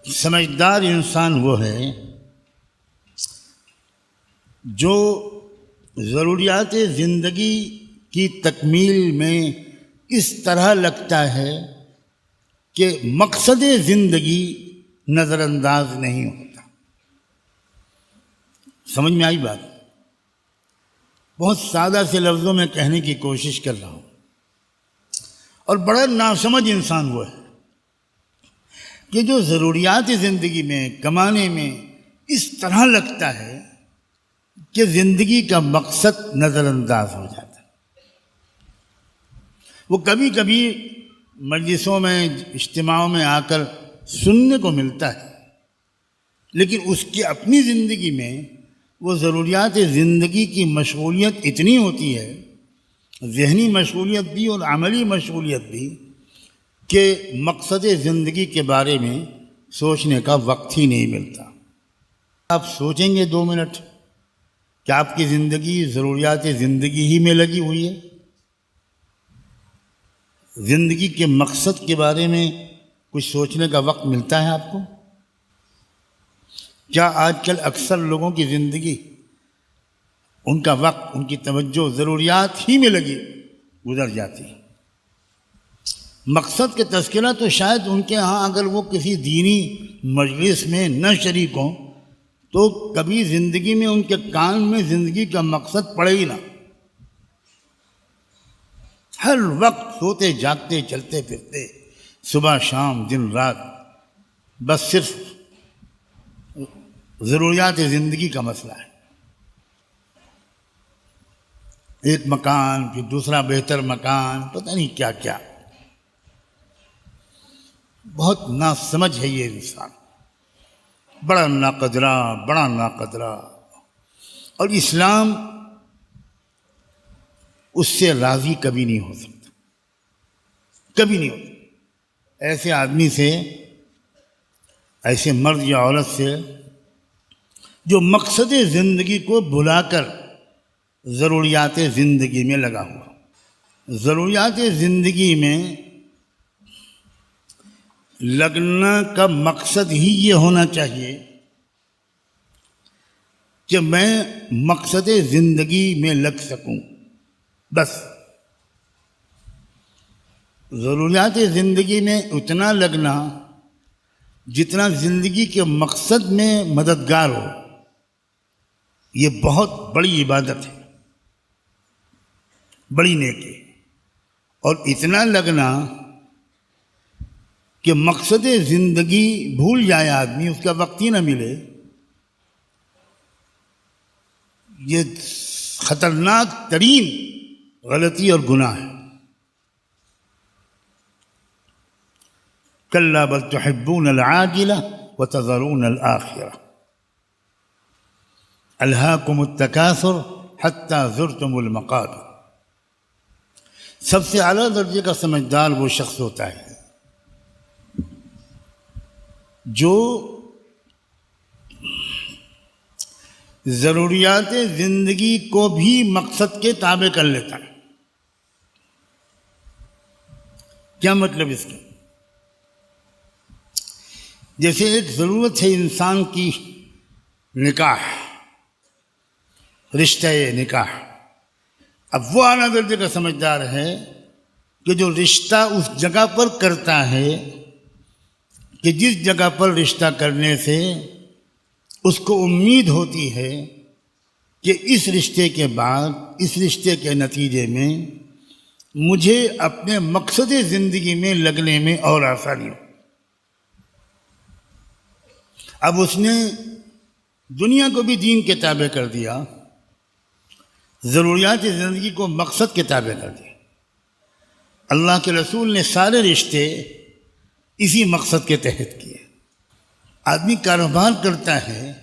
سمجھدار انسان وہ ہے جو ضروریات زندگی کی تکمیل میں اس طرح لگتا ہے کہ مقصد زندگی نظر انداز نہیں ہوتا۔ سمجھ میں آئی بات؟ بہت سادہ سے لفظوں میں کہنے کی کوشش کر رہا ہوں۔ اور بڑا ناسمجھ انسان وہ ہے کہ جو ضروریات زندگی میں کمانے میں اس طرح لگتا ہے کہ زندگی کا مقصد نظر انداز ہو جاتا ہے۔ وہ کبھی کبھی مجلسوں میں اجتماعوں میں آ کر سننے کو ملتا ہے، لیکن اس کی اپنی زندگی میں وہ ضروریات زندگی کی مشغولیت اتنی ہوتی ہے، ذہنی مشغولیت بھی اور عملی مشغولیت بھی، کہ مقصد زندگی کے بارے میں سوچنے کا وقت ہی نہیں ملتا۔ آپ سوچیں گے 2 منٹ کہ آپ کی زندگی ضروریات زندگی ہی میں لگی ہوئی ہے؟ زندگی کے مقصد کے بارے میں کچھ سوچنے کا وقت ملتا ہے آپ کو؟ کیا آج کل اکثر لوگوں کی زندگی، ان کا وقت، ان کی توجہ ضروریات ہی میں لگی گزر جاتی ہے؟ مقصد کے تذکرہ تو شاید ان کے ہاں اگر وہ کسی دینی مجلس میں نہ شریک ہوں تو کبھی زندگی میں ان کے کان میں زندگی کا مقصد پڑے ہی نہ۔ ہر وقت سوتے جاگتے چلتے پھرتے، صبح شام دن رات، بس صرف ضروریات زندگی کا مسئلہ ہے۔ ایک مکان، پھر دوسرا بہتر مکان، پتہ نہیں کیا کیا۔ بہت ناسمجھ ہے یہ انسان، بڑا ناقدرہ، بڑا ناقدرہ۔ اور اسلام اس سے راضی کبھی نہیں ہو سکتا، کبھی نہیں ہوتا۔ ایسے آدمی سے، ایسے مرد یا عورت سے جو مقصد زندگی کو بھلا کر ضروریات زندگی میں لگا ہوا۔ ضروریات زندگی میں لگنا کا مقصد ہی یہ ہونا چاہیے کہ میں مقصد زندگی میں لگ سکوں، بس۔ ضروریات زندگی میں اتنا لگنا جتنا زندگی کے مقصد میں مددگار ہو، یہ بہت بڑی عبادت ہے، بڑی نیکی۔ اور اتنا لگنا کہ مقصد زندگی بھول جائے آدمی، اس کا وقت ہی نہ ملے، یہ خطرناک ترین غلطی اور گناہ ہے۔ کلا بل تحبون العاجلہ وتذرون الآخرہ الہاکم التکاثر حتی زرتم المقابر۔ سب سے اعلیٰ درجے کا سمجھدار وہ شخص ہوتا ہے جو ضروریات زندگی کو بھی مقصد کے تابع کر لیتا ہے۔ کیا مطلب اس کا؟ جیسے ایک ضرورت ہے انسان کی نکاح، رشتہ نکاح۔ اب وہ اعلیٰ درجے کا سمجھدار ہے کہ جو رشتہ اس جگہ پر کرتا ہے کہ جس جگہ پر رشتہ کرنے سے اس کو امید ہوتی ہے کہ اس رشتے کے بعد، اس رشتے کے نتیجے میں مجھے اپنے مقصد زندگی میں لگنے میں اور آسانی ہو۔ اب اس نے دنیا کو بھی دین کے تابع کر دیا، ضروریات زندگی کو مقصد کے تابع کر دیا۔ اللہ کے رسول نے سارے رشتے اسی مقصد کے تحت کیے۔ آدمی کاروبار کرتا ہے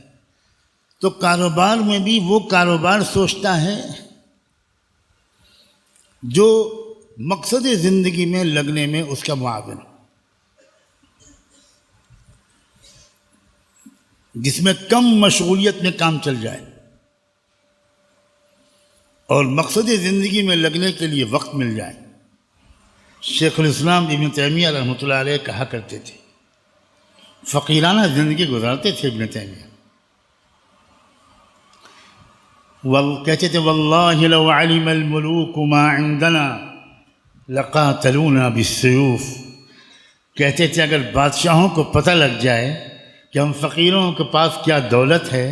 تو کاروبار میں بھی وہ کاروبار سوچتا ہے جو مقصد زندگی میں لگنے میں اس کا معاون ہو، جس میں کم مشغولیت میں کام چل جائے اور مقصد زندگی میں لگنے کے لیے وقت مل جائے۔ شیخ الاسلام ابن تیمیہ رحمۃ اللہ علیہ کہا کرتے تھے فقیرانہ زندگی گزارتے تھے ابن تیمیہ. کہتے تھے واللہ لو علم الملوک ما عندنا لقاتلونا بالسیوف. کہتے تھے اگر بادشاہوں کو پتہ لگ جائے کہ ہم فقیروں کے پاس کیا دولت ہے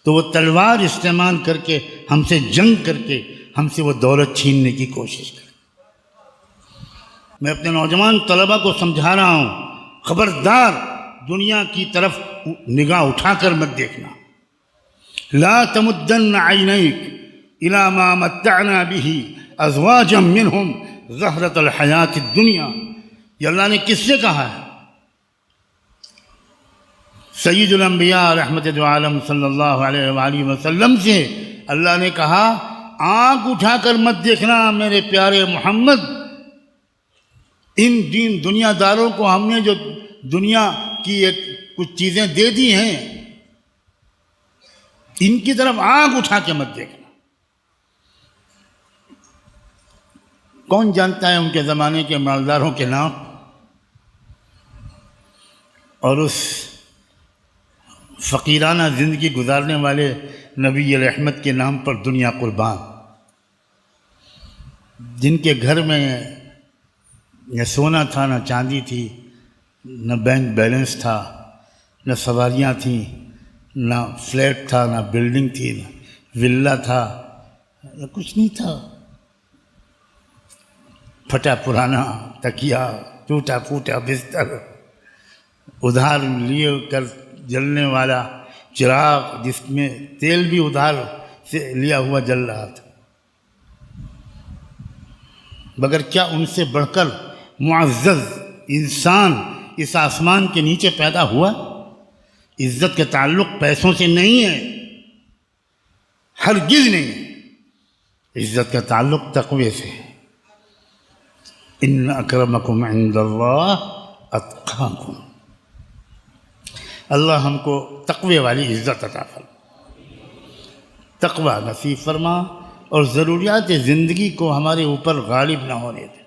تو وہ تلوار استعمال کر کے ہم سے جنگ کر کے ہم سے وہ دولت چھیننے کی کوشش کریں. میں اپنے نوجوان طلبہ کو سمجھا رہا ہوں، خبردار دنیا کی طرف نگاہ اٹھا کر مت دیکھنا. لا تمدن عینیک الی ما متعنا به ازواجا منہم زہرۃ الحیات الدنیا. یہ اللہ نے کس سے کہا ہے؟ سید الانبیاء رحمت دو عالم صلی اللہ علیہ وآلہ وسلم سے اللہ نے کہا آنکھ اٹھا کر مت دیکھنا میرے پیارے محمد. ان دنیا داروں کو ہم نے جو دنیا کی کچھ چیزیں دے دی ہیں ان کی طرف آنکھ اٹھا کے مت دیکھنا. کون جانتا ہے ان کے زمانے کے مالداروں کے نام اور اس فقیرانہ زندگی گزارنے والے نبی رحمت کے نام پر دنیا قربان، جن کے گھر میں نہ سونا تھا نہ چاندی تھی، نہ بینک بیلنس تھا، نہ سواریاں تھیں، نہ فلیٹ تھا، نہ بلڈنگ تھی، نہ ولا تھا، نہ کچھ نہیں تھا. پھٹا پرانا تکیا، ٹوٹا پھوٹا بستر، ادھار لیے کر جلنے والا چراغ جس میں تیل بھی ادھار سے لیا ہوا جل رہا تھا. مگر کیا ان سے بڑھ کر معزز انسان اس آسمان کے نیچے پیدا ہوا؟ عزت کا تعلق پیسوں سے نہیں ہے، ہرگز نہیں ہے. عزت کا تعلق تقوی سے ہے. ان اکرمکم عند اللہ اتقاکم. اللہ ہم کو تقوی والی عزت عطا فرما، تقوی نصیب فرما اور ضروریات زندگی کو ہمارے اوپر غالب نہ ہونے دے.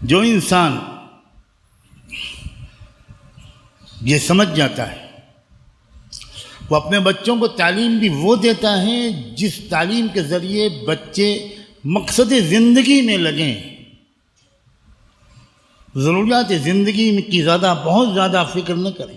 جو انسان یہ سمجھ جاتا ہے وہ اپنے بچوں کو تعلیم بھی وہ دیتا ہے جس تعلیم کے ذریعے بچے مقصد زندگی میں لگیں، ضروریات زندگی کی بہت زیادہ فکر نہ کریں.